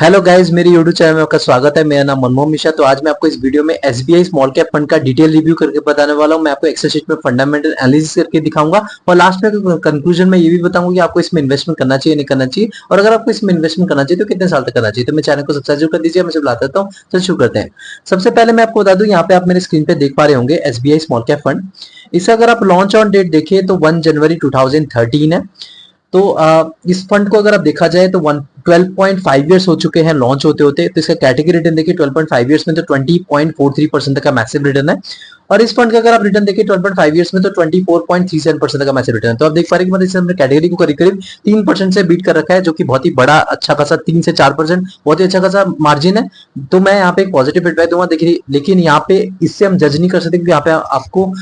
Hello guys, मेरे YouTube channel में आपका स्वागत है। मेरा नाम मनमोहन मिश्रा। तो आज मैं आपको इस वीडियो में एसबीआई स्मॉल कैप फंड का डिटेल रिव्यू करके बताने वाला हूं। मैं आपको एक्सेल शीट में फंडामेंटल एनालिसिस करके दिखाऊंगा और लास्ट में कंक्लूजन में ये भी बताऊंगा कि आपको इसमें इन्वेस्टमेंट करना चाहिए नहीं करना चाहिए, और अगर आपको इसमें इन्वेस्टमेंट करना चाहिए तो कितने साल तक करना चाहिए। तो मेरे चैनल को सब्सक्राइब कर दीजिए। मैं बुला देता हूँ, चलो शुरू करते हैं। सबसे पहले मैं आपको बता दूं, यहाँ पे आप मेरे स्क्रीन पे देख पा रहे होंगे एसबीआई स्मॉल कैप फंड। इसका अगर आप लॉन्च ऑन डेट देखिए तो 1 जनवरी 2013 है। तो इस फंड को अगर आप देखा जाए तो 12.5 ईयर्स हो चुके हैं लॉन्च होते होते। तो इसका कैटेगरी रिटर्न देखिए 12.5 ईयर्स में तो 20.43% तक का मैसिव रिटर्न है, और इस फंड का अगर आप रिटर्न देखिए 12.5 ईयर्स में तो 24.37% का मैसिव रिटर्न है। तो आप देख पा रहे हैं कि मतलब इससे हमने कैटेगरी को करीब करीब 3% से बीट कर रखा है, जो कि बहुत ही बड़ा अच्छा खासा 3 से 4% बहुत ही अच्छा खासा मार्जिन है। तो मैं यहाँ पे एक पॉजिटिव फीडबैक दूंगा। देखिए, लेकिन यहाँ पे इससे हम जज नहीं कर सकते क्योंकि यहाँ पे आपको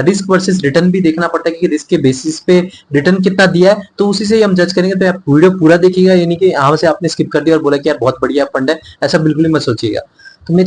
रिस्क वर्सेस रिटर्न भी देखना पड़ता है कि रिस्क के बेसिस पे रिटर्न कितना दिया है, तो उसी से ही हम जज करेंगे। तो आप वीडियो पूरा देखिएगा, यानी कि यहाँ से आपने स्किप कर दिया और बोला कि यार बहुत बढ़िया फंड है, ऐसा बिल्कुल ही मत सोचिएगा। तो मैं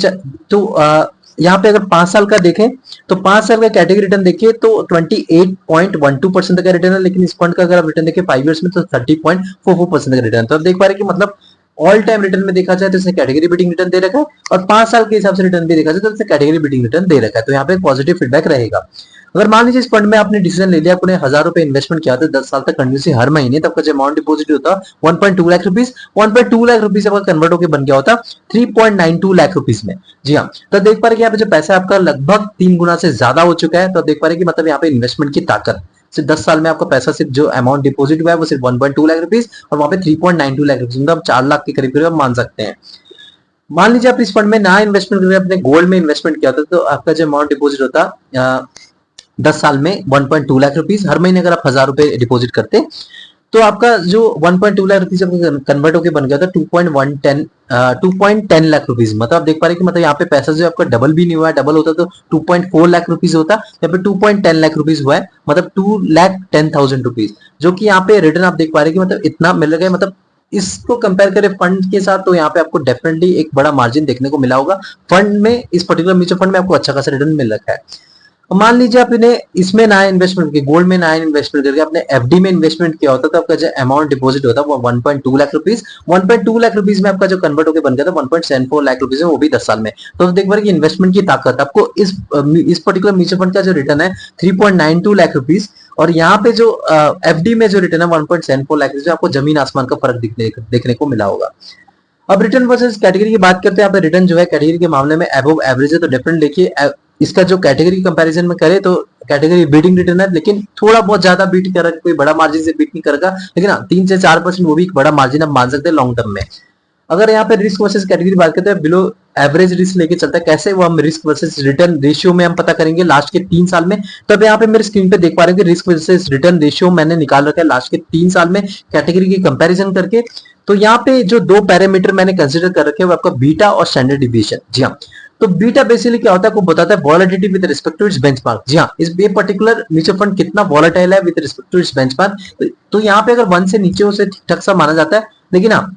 यहाँ पे अगर 5 साल का देखें तो 5 साल का कैटेगरी रिटर्न देखिए तो 28.12% का रिटर्न है, लेकिन इस फंड का अगर आप रिटर्न देखिए 5 इयर्स में तो 30.44% का रिटर्न। तो आप देख पा रहे हैं कि मतलब ऑल टाइम रिटर्न में देखा जाए तो इसने कैटेगरी बीटिंग रिटर्न दे रखा है, और 5 साल के हिसाब से रिटर्न भी देखा जाए तो इसने कैटेगरी बीटिंग रिटर्न दे रखा है। तो यहाँ पे पॉजिटिव फीडबैक रहेगा। अगर मान लीजिए इस फंड में आपने डिसीजन ले लिया, आपने 1000 रुपए इन्वेस्टमेंट किया था 10 साल तक कंटिन्यूसली हर महीने, तब का जो अमाउंट डिपॉजिट होता 1.2 लाख रुपीज। 1.2 लाख रुपीज आपका कन्वर्ट होकर बन गया होता 3.92 लाख रुपीज में। जी हाँ, तो देख पा रहे कि यहाँ पे जो पैसा आपका लगभग 3 गुना से ज्यादा हो चुका है। तो देख पा रहे कि मतलब यहाँ पे इन्वेस्टमेंट की ताकत सिर्फ 10 साल में आपका पैसा सिर्फ जो अमाउंट डिपॉजिट हुआ है वो सिर्फ 1.2 लाख रुपीज, और वहां पे 3.92 लाख रुपीज मतलब 4 लाख के करीब करीब मान सकते हैं। मान लीजिए आप इस फंड में ना इन्वेस्टमेंट करके अपने गोल्ड में इन्वेस्टमेंट किया था, तो आपका जो अमाउंट डिपॉजिट होता 10 साल में 1.2 लाख रुपीज। हर महीने अगर आप 1000 रुपए डिपॉजिट करते तो आपका जो 1.2 लाख रुपीज कन्वर्ट होकर बन गया था 2.10 लाख रुपीज। मतलब आप देख पा रहे कि मतलब यहाँ पे पैसा जो आपका डबल भी नहीं हुआ है। डबल होता तो 2.4 लाख रुपीज होता, यहाँ पे 2.10 लाख रुपीज हुआ है, मतलब 2,10,000 रुपीज, जो कि यहाँ पे रिटर्न आप देख पा रहे कि मतलब इतना मिल गया। मतलब इसको कंपेयर करें फंड के साथ तो यहाँ पे आपको डेफिनेटली एक बड़ा मार्जिन देखने को मिला होगा। फंड में, इस पर्टिकुलर म्यूचुअल फंड में आपको अच्छा खासा रिटर्न मिल रखा है। मान लीजिए आपने इसमें ना इन्वेस्टमेंट किया, गोल्ड में ना इन्वेस्टमेंट करके आपने एफडी में इन्वेस्टमेंट किया होता, तो आपका जो अमाउंट डिपॉजिट होता वो 1.2 लाख रुपीज। 1.2 लाख रुपीज में आपका जो कन्वर्ट होकर बन गया था 1.74 लाख रुपीज में, वो भी 10 साल में। तो देख पा रहे कि इन्वेस्टमेंट की ताकत आपको इस पर्टिकुलर म्यूचुअल फंड का जो रिटर्न है 3.92 लाख रुपीज, और यहाँ पे जो एफडी में जो रिटर्न है 1.74 लाख रुपीज, आपको जमीन आसमान का फर्क देखने को मिला होगा। अब रिटर्न वर्सेस कैटेगरी की बात करते हैं। यहाँ पे रिटर्न जो है कैटेगरी के मामले में अबव एवरेज है। तो डिफरेंट देखिए, इसका जो कैटेगरी कंपैरिजन में करे तो कैटेगरी बीटिंग रिटर्न है, लेकिन थोड़ा बहुत ज्यादा बीट कर रहा है, कोई बड़ा मार्जिन से बीट नहीं करेगा, लेकिन हाँ 3 से 4% वो भी एक बड़ा मार्जिन आप मान सकते हैं लॉन्ग टर्म में। अगर यहाँ पे रिस्क वर्सेस कैटेगरी बात करते हैं, बिलो एवरेज रिस्क लेके चलता है। कैसे वो हम रिस्क वर्सेस रिटर्न रेशियो में हम पता करेंगे लास्ट के 3 साल में। तो अब यहाँ पे मेरे स्क्रीन पे देख पा रहे हैं कि रिस्क वर्सेस रिटर्न रेशियो मैंने निकाल रखा है लास्ट के 3 साल में कैटेगरी की कंपैरिजन करके। तो यहाँ पे जो 2 पैरामीटर मैंने कंसिडर कर रखे हैं वो आपका बीटा और स्टैंडर्ड डिविएशन। जी हाँ, तो बीटा बेसिकली क्या होता है, आपको बताता है volatility with respect to its benchmark. जी हाँ, इस ये पर्टिकुलर म्यूचुअल फंड कितना वॉलेटाइल है with respect to its benchmark. तो यहाँ पे अगर 1 से नीचे हो उसे ठीक ठाक सा माना जाता है, लेकिन हाँ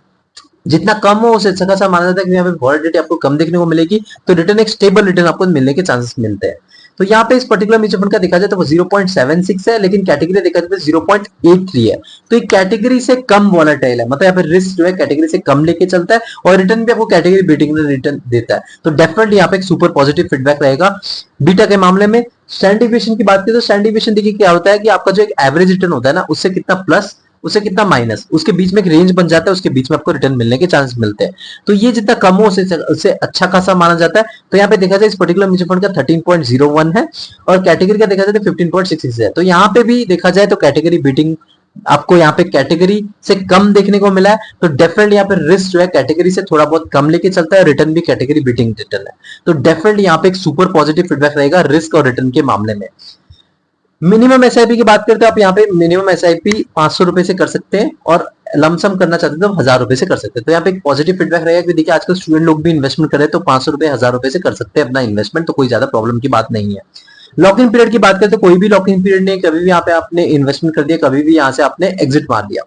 जितना कम हो उसे अच्छा खासा माना जाता है कि यहाँ पे वॉलेटिलिटी आपको कम देखने को मिलेगी, तो रिटर्न एक स्टेबल रिटर्न आपको मिलने के चांसेस मिलते हैं। तो यहाँ पे इस पर्टिकुलर म्यूचुअल फंड का देखा जाए तो वो 0.76 है, लेकिन कैटेगरी देखा जाए तो 0.83 है। तो एक कैटेगरी से कम वॉलेटाइल है, मतलब यहाँ पे रिस्क जो है कैटेगरी से कम लेके चलता है, और रिटर्न भी आपको कैटेगरी बीटिंग रिटर्न देता है। तो डेफिनेटली यहाँ पे एक सुपर पॉजिटिव फीडबैक रहेगा बीटा के मामले में। स्टैंडर्ड डिविएशन की बात करें तो स्टैंडर्ड डिविएशन देखिए क्या होता है कि आपका जो एक एवरेज रिटर्न होता है ना, उससे कितना प्लस उससे कितना माइनस, उसके बीच में एक रेंज बन जाता है, उसके बीच में आपको रिटर्न मिलने के चांस मिलते हैं। तो ये जितना कम हो उससे अच्छा खासा माना जाता है। तो यहाँ पे देखा जाए इस पर्टिकुलर म्यूचुअल फंड का 13.01 है, और कैटेगरी का देखा जाए तो 15.66 है। तो यहाँ पे भी देखा जाए तो कैटेगरी बीटिंग आपको यहाँ पे कैटेगरी से कम देखने को मिला है। तो डेफिनेटली यहाँ पे रिस्क जो है कैटेगरी से थोड़ा बहुत कम लेके चलता है, रिटर्न भी कैटेगरी बीटिंग रिटर्न है। तो डेफिनेटली यहाँ पे एक सुपर पॉजिटिव फीडबैक रहेगा रिस्क और रिटर्न के मामले में। मिनिमम एसआईपी की बात करते हैं, आप यहाँ पे मिनिमम एसआईपी 500 रुपए से कर सकते हैं, और लमसम करना चाहते हैं तो 1000 रुपए से कर सकते हैं। तो यहाँ पे एक पॉजिटिव फीडबैक रहेगा कि देखिए आजकल स्टूडेंट लोग भी इन्वेस्टमेंट कर रहे हैं, तो 500 रुपए 1000 रुपए से कर सकते हैं अपना इन्वेस्टमेंट, तो कोई ज्यादा प्रॉब्लम की बात नहीं है। लॉक इन पीरियड की बात करते हैं, कोई भी लॉक इन पीरियड नहीं, कभी भी यहाँ पे आपने इन्वेस्टमेंट कर दिया, कभी भी यहाँ से आपने एग्जिट मार दिया।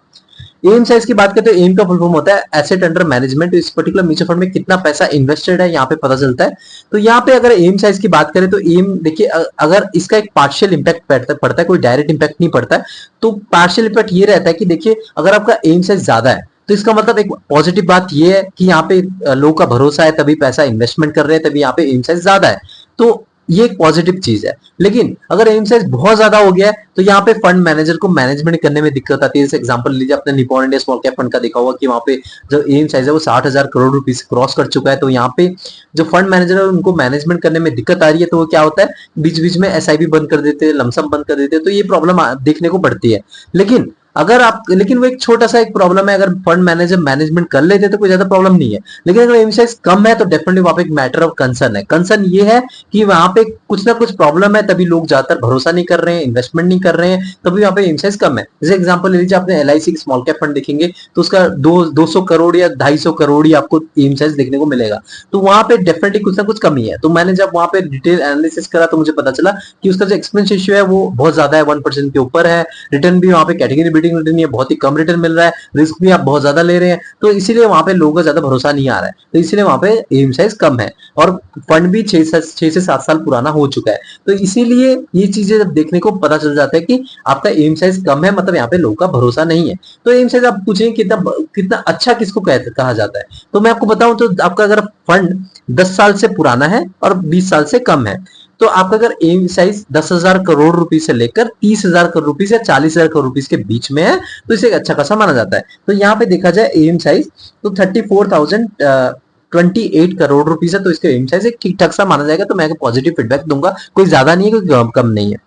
एम साइज की बात करते हैं, एम का फुल फॉर्म होता है एसेट अंडर मैनेजमेंट। इस पर्टिकुलर म्यूचुअल फंड में कितना पैसा इन्वेस्टेड है यहाँ पे पता चलता है। तो यहाँ पे अगर एम साइज की बात करें तो एम देखिए, अगर इसका एक पार्शियल इंपैक्ट पड़ता है, कोई डायरेक्ट इंपैक्ट नहीं पड़ता है। तो पार्शियल इंपैक्ट ये रहता है कि देखिए अगर आपका एम साइज ज्यादा है तो इसका मतलब एक पॉजिटिव बात ये है कि यहाँ पे लोगों का भरोसा है, तभी पैसा इन्वेस्टमेंट कर रहे हैं, तभी यहाँ पे एम साइज ज्यादा है। तो ये एक पॉजिटिव चीज है। लेकिन अगर एम साइज बहुत ज्यादा हो गया है तो यहाँ पे फंड मैनेजर को मैनेजमेंट करने में दिक्कत आती है। जैसे एग्जांपल लीजिए, आपने Nippon India small cap fund का देखा होगा कि वहां पे जो एम साइज है वो 60,000 करोड़ रुपीस क्रॉस कर चुका है। तो यहाँ पे जो फंड मैनेजर है उनको मैनेजमेंट करने में दिक्कत आ रही है। तो वो क्या होता है, बीच बीच में एसआईपी बंद कर देते हैं, लमसम बंद कर देते हैं। तो ये प्रॉब्लम देखने को पड़ती है। लेकिन लेकिन वो एक छोटा सा एक प्रॉब्लम है, अगर फंड मैनेजर मैनेजमेंट कर लेते तो कोई ज्यादा प्रॉब्लम नहीं है। लेकिन अगर एम साइज कम है तो डेफिनेटली वहां पे एक मैटर ऑफ कंसर्न है। कंसर्न ये है कि वहां पे कुछ ना कुछ प्रॉब्लम है, तभी लोग ज्यादातर भरोसा नहीं कर रहे हैं, इन्वेस्टमेंट नहीं कर रहे हैं, तभी वहां पे एम साइज कम है। जैसे एग्जांपल ले लीजिए, आपने एलआईसी की स्मॉल कैप फंड देखेंगे तो उसका 200 करोड़ या 250 करोड़ ही आपको एम साइज देखने को मिलेगा। तो वहां पे डेफिनेटली कुछ ना कुछ कमी है। तो मैंने जब वहां पे डिटेल एनालिसिस करा तो मुझे पता चला कि उसका जो एक्सपेंस रेशियो है वो बहुत ज्यादा है, 1% के ऊपर है। रिटर्न भी वहां पे कैटेगरी बीटिंग रिटर्न है, बहुत ही कम रिटर्न मिल रहा है, रिस्क भी आप बहुत ज्यादा ले रहे हैं। तो इसीलिए वहां पे लोगों का ज्यादा भरोसा नहीं आ रहा है। तो इसीलिए वहां पे एम साइज कम है और फंड भी 6 से 7 साल पुराना हो चुका है। तो इसीलिए ये चीजें जब देखने को पता चल जाता है कि आपका एम साइज कम है, मतलब यहाँ पे लोगों का भरोसा नहीं है। तो एम साइज आप पूछेंगे कितना कितना अच्छा किसको कहा जाता है, तो मैं आपको बताऊं तो आपका अगर फंड 10 साल से पुराना है और 20 साल से कम है, तो आपका अगर एम साइज 10,000 करोड़ रुपए से लेकर 30,000 करोड़ रुपए या 40,000 करोड़ रुपए के बीच में है तो इसे अच्छा खासा माना जाता है। तो यहाँ पे देखा जाए एम साइज तो 34,028 करोड़ रुपीस है, तो इसके एम साइज एक ठीक ठाक सा माना जाएगा। तो मैं पॉजिटिव फीडबैक दूंगा, कोई ज्यादा नहीं है, कोई कम नहीं है।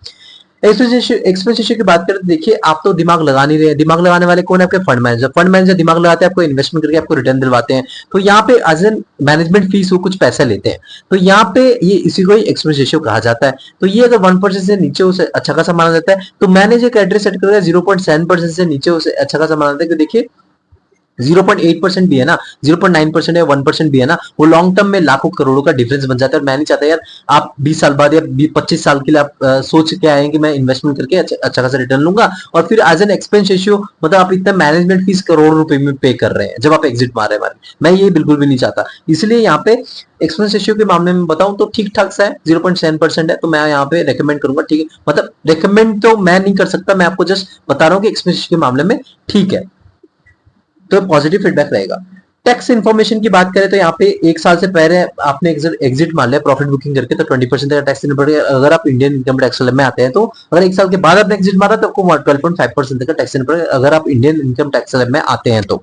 एक्सपेंस रेशियो की बात करें तो देखिए, आप तो दिमाग लगा नहीं रहे हैं। दिमाग लगाने वाले कौन है? आपके फंड मैनेजर। फंड मैनेजर दिमाग लगाते हैं, आपको इन्वेस्टमेंट करके आपको रिटर्न दिलवाते हैं। तो यहाँ पे एज एन मैनेजमेंट फीस वो कुछ पैसे लेते हैं। तो यहाँ पे ये इसी को ही एक्सपेंस रेशियो कहा जाता है। तो ये अगर 1% से नीचे उसे अच्छा खासा माना जाता है। तो मैंने जो क्राइटेरिया सेट कर 0.7% से नीचे उसे अच्छा खासा माना जाता है। देखिए 0.8% भी है ना, 0.9% है, 1% भी है ना, वो लॉन्ग टर्म में लाखों करोड़ों का डिफरेंस बन जाता है। और मैं नहीं चाहता यार आप 20 साल बाद या 25 साल के लिए आप सोच के आए कि मैं इन्वेस्टमेंट करके अच्छा खासा रिटर्न लूंगा और फिर एज एन एक्सपेंस रेशियो मतलब आप इतना मैनेजमेंट फीस करोड़ रुपए में पे कर रहे हैं जब आप एग्जिट मार रहे हैं। मैं ये बिल्कुल भी नहीं चाहता। इसलिए यहाँ पे एक्सपेंस रेशियो के मामले में बताऊं तो ठीक ठाक सा है, 0.7% है। तो मैं यहाँ पे रेकमेंड करूंगा, ठीक है, मतलब रेकमेंड तो मैं नहीं कर सकता, मैं आपको जस्ट बता रहा हूँ कि एक्सपेंस रेशियो के मामले में ठीक है, तो पॉजिटिव फीडबैक रहेगा। टैक्स इन्फॉर्मेशन की बात करें तो यहाँ पे 1 साल से पहले आपने एग्जिट मान लिया प्रॉफिट बुकिंग करके तो 20% का टैक्स देना पड़ेगा। अगर आप इंडियन इनकम टैक्स में आते हैं तो अगर 1 साल के बाद आपने एग्जिट मारा तो आपको 12.5% का टैक्स देना पड़ेगा, अगर आप इंडियन इनकम टैक्स में आते हैं तो।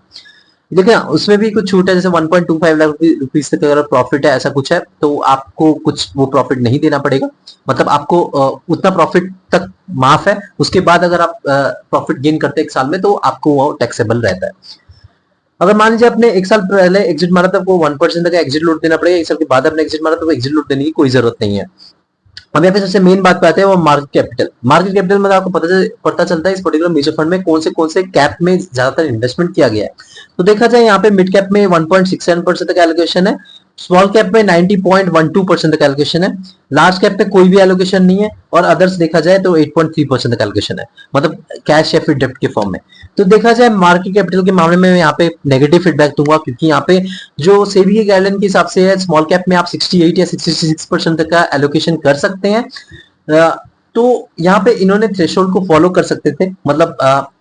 देखिए उसमें भी कुछ छूट है, जैसे 1.25 लाख रुपीज तक अगर प्रॉफिट है ऐसा कुछ है तो आपको कुछ वो प्रॉफिट नहीं देना पड़ेगा, मतलब आपको उतना प्रॉफिट तक माफ है। उसके बाद अगर आप प्रॉफिट गेन करते हैं 1 साल में तो आपको वो टैक्सेबल रहता है। अगर मान लीजिए आपने 1 साल पहले एग्जिट मारा तो आपको 1% का एग्जिट लूट देना पड़ेगा। 1 साल के बाद आपने एग्जिट मारा तो एग्जिट लूट देने की कोई जरूरत नहीं है। अब यहाँ पे सबसे मेन बात पे आते हैं वो मार्केट कैपिटल। मार्केट कैपिटल में आपको पता चलता है इस पर्टिकुलर म्यूचुअल फंड में कौन से कैप में ज्यादातर इन्वेस्टमेंट किया गया है। तो देखा जाए यहाँ पे मिड कैप में 1.67% तक एलोकेशन है, स्मॉल कैप में 90.12% तक एलोकेशन है, लार्ज कैप पे कोई भी एलोकेशन नहीं है और अदर्स देखा जाए तो 8.3% तक एलोकेशन है, मतलब कैश या फिर डेप्ट के फॉर्म में। तो देखा जाए मार्केट कैपिटल के मामले में यहाँ पे नेगेटिव फीडबैक दूंगा, क्योंकि यहाँ पे जो सेबी के गाइडलाइन के हिसाब से है स्मॉल कैप में आप 68 या 66% तक का एलोकेशन कर सकते हैं। तो यहाँ पे इन्होंने थ्रेशोल्ड को फॉलो कर सकते थे, मतलब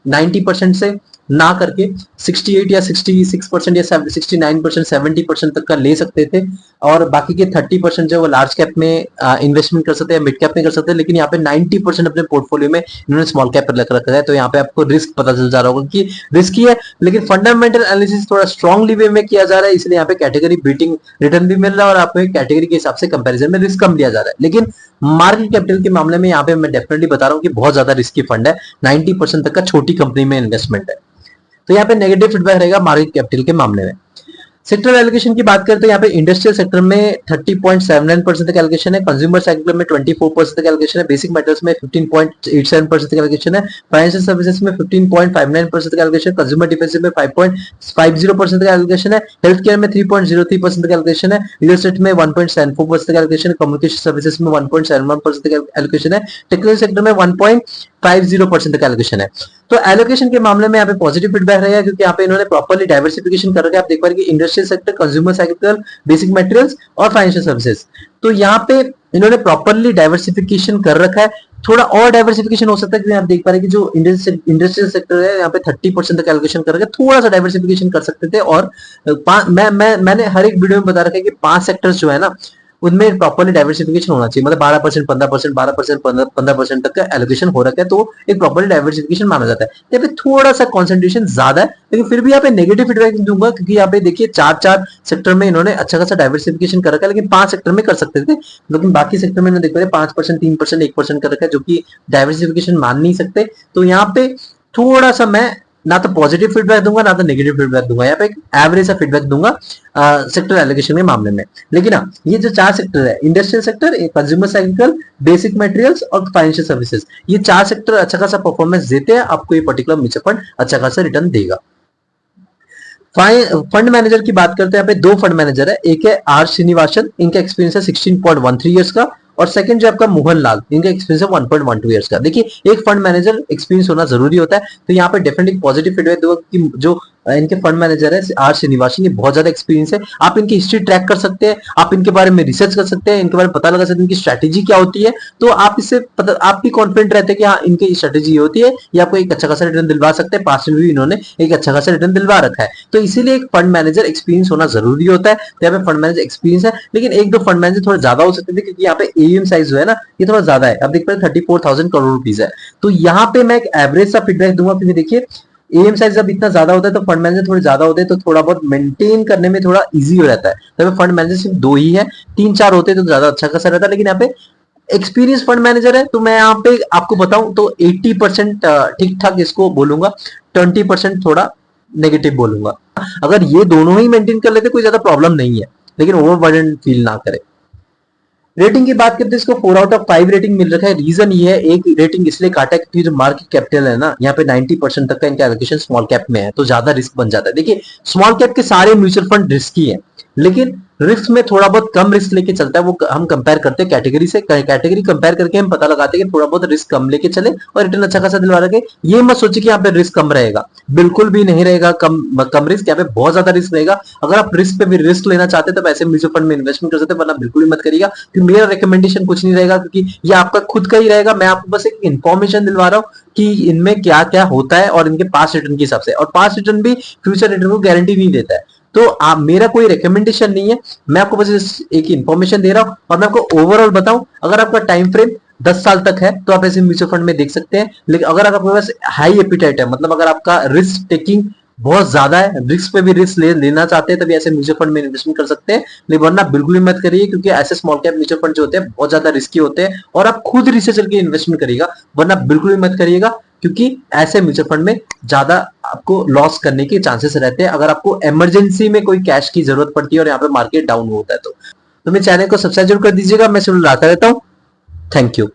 90% से ना करके 68 या 66% या 69%, 70% तक का ले सकते थे और बाकी के 30% जो वो लार्ज कैप में इन्वेस्टमेंट कर सकते हैं, मिड कैप में कर सकते हैं। लेकिन यहाँ पे 90% अपने पोर्टफोलियो में इन्होंने स्मॉल कैप पर रखा है। तो यहाँ पे आपको रिस्क पता चल जा रहा होगा कि रिस्की है, लेकिन फंडामेंटल एनालिसिस थोड़ा स्ट्रांगली वे में किया जा रहा है, इसलिए यहाँ पे कैटेगरी बीटिंग रिटर्न भी मिल रहा है और आपको कैटेगरी के हिसाब से कंपेरिजन में रिस्क कम लिया जा रहा है। लेकिन मार्केट कैपिटल के मामले में यहाँ पे मैं डेफिनेटली बता रहा हूँ कि बहुत ज्यादा रिस्की फंड है, 90% तक का छोटी कंपनी में इन्वेस्टमेंट है। तो यहाँ पे नेगेटिव फीडबैक रहेगा मार्केट कैपिटल के मामले में। सेक्टर एलोकेशन की बात करें तो यहाँ पे इंडस्ट्रियल सेक्टर में 30.79% तक एलोकेशन है, कंज्यूमर सेक्टर में 24% तक एलोकेशन है, बेसिक मेटल्स में 15.87% तक एलोकेशन है, फाइनेंशियल सर्विसेज में 15.59% तक एलोकेशन है, कंज्यूमर डिफेंस में 5.50% तक एलोकेशन है, हेल्थ केयर में 3.03% तक एलोकेशन है, रियल एस्टेट में 1.74% तक एलोकेशन है, कम्युनिकेशन सर्विसेज में 1.71% तक एलोकेशन है, टेक्निकल सेक्टर में 1.50% तक एलोकेशन है। तो एलोकेशन के मामले में यहाँ पे पॉजिटिव फीडबैक रहेगा, क्योंकि यहाँ पे इन्होंने प्रॉपर्ली डाइवर्सिफिकेशन कर रखा है। आप देख पा रहे हैं कि industrial sector, consumer sector, basic materials और फाइनेंशियल सर्विसेज, तो यहाँ पे इन्होंने प्रॉपर्ली डाइवर्सिफिकेशन कर रखा है थोड़ा और डाइवर्सिफिकेशन हो सकता है, क्योंकि आप देख पा रहे हैं कि जो इंडस्ट्रियल सेक्टर है यहाँ पे 30% तक एलोकेशन करके थोड़ा सा डाइवर्सिफिकेशन कर सकते थे। और मैंने हर एक वीडियो में बता रखा है कि 5 सेक्टर्स जो है ना उनमें प्रॉपरली डाइवर्सिफिकेशन होना चाहिए, मतलब 12%, 15%, 12%, 15% तक का एलोकेशन हो रखा है, तो एक प्रॉपरली डाइवर्सिफिकेशन माना जाता है। यहाँ पे थोड़ा सा कॉन्सेंट्रेशन ज्यादा है, लेकिन फिर भी यहाँ पे नेगेटिव फीडबैक दूंगा, क्योंकि यहाँ पे देखिए चार चार सेक्टर में इन्होंने अच्छा खासा डाइवर्सिफिकेशन कर रखा है, लेकिन 5 सेक्टर में कर सकते थे, लेकिन बाकी सेक्टर में देख रहे 5%, 3%, 1% कर रखा है, जो कि डाइवर्सिफिकेशन मान नहीं सकते। तो यहाँ पे थोड़ा सा मैं ना तो पॉजिटिव फीडबैक दूंगा ना तो नेगेटिव फीडबैक दूंगा, यहाँ पे एक एवरेज सा फीडबैक दूंगा सेक्टर एलोकेशन के मामले में। लेकिन हाँ, ये जो 4 सेक्टर है, industrial sector, consumer cycle, basic materials और फाइनेंशियल सर्विसेज, ये 4 सेक्टर अच्छा खासा परफॉर्मेंस देते हैं, आपको ये पर्टिकुलर म्यूचुअल फंड अच्छा खासा रिटर्न देगा। फंड मैनेजर की बात करते हैं, यहाँ पे 2 फंड मैनेजर है, एक है आर श्रीनिवासन, इनका एक्सपीरियंस है 16.13 इयर्स का, और सेकंड जो आपका मोहन लाल, इनका एक्सपीरियंस है 1.12 इयर्स का। देखिए एक फंड मैनेजर एक्सपीरियंस होना जरूरी होता है, तो यहाँ पे डेफिनेटली पॉजिटिव फीडबैक दूंगा कि जो इनके फंड मैनेजर है आर श्रीनिवासन, ये बहुत ज्यादा एक्सपीरियंस है। आप इनकी हिस्ट्री ट्रैक कर सकते हैं, आप इनके बारे में रिसर्च कर सकते हैं, इनके बारे में पता लगा सकते हैं इनकी स्ट्रैटेजी क्या होती है, तो आप इससे आप भी कॉन्फिडेंट रहते हैं कि हाँ इनकी स्ट्रैटेजी होती है, ये आपको एक अच्छा खासा रिटर्न दिलवा सकते हैं। पास्ट में भी इन्होंने एक अच्छा खासा रिटर्न दिलवा रखा है, तो इसीलिए एक फंड मैनेजर एक्सपीरियंस होना जरूरी होता है। तो यहाँ पे फंड मैनेजर एक्सपीरियंस है, लेकिन एक दो फंड मैनेजर थोड़ा ज्यादा हो सकते थे, क्योंकि यहाँ पे एएम साइज जो है ना ये थोड़ा ज्यादा है। अब देख पाए 34,000 करोड़ रुपीज है, तो यहाँ पे मैं एक एवरेज सा फीडबैक दूंगा, क्योंकि देखिए एएम साइज जब इतना ज्यादा होता है तो फंड मैनेजर थोड़े ज्यादा होते हैं, तो थोड़ा बहुत मेंटेन करने में थोड़ा इजी हो जाता है। तो फंड मैनेजर सिर्फ 2 ही है, 3-4 होते तो ज्यादा अच्छा खासा रहता है, लेकिन यहाँ पे एक्सपीरियंस फंड मैनेजर है, तो मैं यहाँ पे आपको बताऊं तो 80% ठीक ठाक इसको बोलूंगा, 20% थोड़ा नेगेटिव बोलूंगा। अगर ये दोनों ही मेंटेन कर लेते कोई ज्यादा प्रॉब्लम नहीं है, लेकिन ओवरबर्डन फील ना करे। रेटिंग की बात करते हैं, इसको 4 आउट ऑफ 5 रेटिंग मिल रखा है। रीजन ये है, एक रेटिंग इसलिए काटा है क्योंकि जो मार्केट कैपिटल है ना यहाँ पे 90% तक का इनका एलोकेशन स्मॉल कैप में है, तो ज्यादा रिस्क बन जाता है। देखिए स्मॉल कैप के सारे म्यूचुअल फंड रिस्की है, लेकिन रिस्क में थोड़ा बहुत कम रिस्क लेके चलता है, वो हम कंपेयर करते हैं कैटेगरी से, कैटेगरी कंपेयर करके हम पता लगाते हैं कि थोड़ा बहुत रिस्क कम लेके चले और रिटर्न अच्छा खासा दिलवा रखे। ये मत सोचिए कि यहाँ पे रिस्क कम रहेगा, बिल्कुल भी नहीं रहेगा कम रिस्क, यहाँ पे बहुत ज्यादा रिस्क रहेगा। अगर आप रिस्क पे भी रिस्क लेना चाहते हैं तो ऐसे म्यूचुअल फंड में इन्वेस्टमेंट कर सकते हैं, वरना बिल्कुल भी मत करिएगा, क्योंकि मेरा रिकमेंडेशन कुछ नहीं रहेगा, क्योंकि ये आपका खुद का ही रहेगा। मैं आपको बस एक इन्फॉर्मेशन दिलवा रहा हूँ कि इनमें क्या क्या होता है और इनके पास रिटर्न के हिसाब से, और पास रिटर्न भी फ्यूचर रिटर्न को गारंटी नहीं देता है। तो आप, मेरा कोई रिकमेंडेशन नहीं है, मैं आपको बस एक इन्फॉर्मेशन दे रहा हूं, और मैं आपको ओवरऑल बताऊं, अगर आपका टाइम फ्रेम 10 साल तक है तो आप ऐसे म्यूचुअल फंड में देख सकते हैं। लेकिन अगर आपके पास हाई एपिटाइट है, मतलब अगर आपका रिस्क टेकिंग बहुत ज्यादा है, रिस्क पे भी रिस्क लेना चाहते हैं, तभी ऐसे म्यूचुअल फंड में इन्वेस्टमेंट कर सकते हैं, लेकिन वरना बिल्कुल भी मत करिए, क्योंकि ऐसे स्मॉल कैप म्यूचुअल फंड जो होते हैं बहुत ज्यादा रिस्की होते हैं, और आप खुद रिसर्च करके इन्वेस्टमेंट करिएगा, वरना बिल्कुल भी मत करिएगा, क्योंकि ऐसे म्यूचुअल फंड में ज्यादा आपको लॉस करने के चांसेस रहते हैं, अगर आपको इमरजेंसी में कोई कैश की जरूरत पड़ती है और यहाँ पे मार्केट डाउन होता है तो मेरे चैनल को सब्सक्राइब जरूर कर दीजिएगा, मैं जरूर लाता रहता हूँ। Thank you.